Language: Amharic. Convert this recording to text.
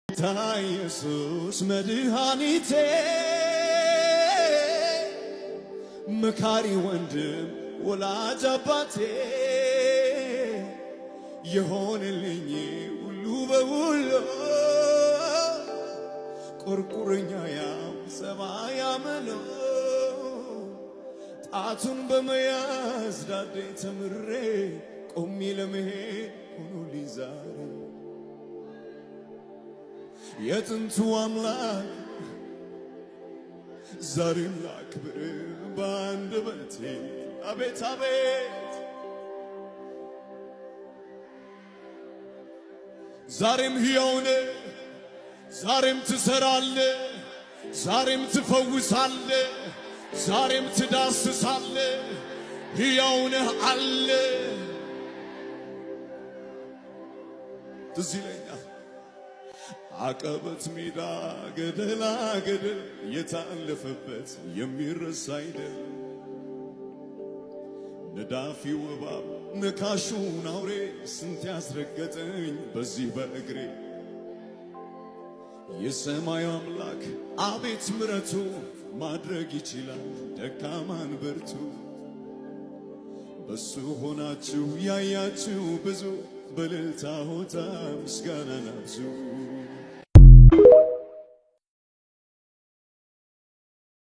ጌታ ኢየሱስ መድኃኒቴ መካሪ ወንድም ወላጅ አባቴ የሆነልኝ ሁሉ በሁሉ ቆርቁረኛ ያው ሰማይ ያመለው ጣቱን በመያዝ ዳዴ ተምሬ ቆሜ ለመሄድ ሆኖልኝ ዛሬ የጥንቱ አምላክ ዛሬም ላክብር በአንደበቴ አቤት አቤት ዛሬም ሕያው ነህ ዛሬም ትሰራለህ ዛሬም ትፈውሳለህ ዛሬም ትዳስሳለህ ሕያው ነህ አለ ትዝ ይለኛል አቀበት ሜዳ ገደላ ገደል የታለፈበት የሚረሳ አይደል ነዳፊው እባብ ነካሹን አውሬ ስንት ያስረገጠኝ በዚህ በእግሬ የሰማዩ አምላክ አቤት ምሕረቱ ማድረግ ይችላል ደካማን በርቱ በሱ ሆናችሁ ያያችሁ ብዙ በእልልታ ሆታ ምስጋናን አብዙ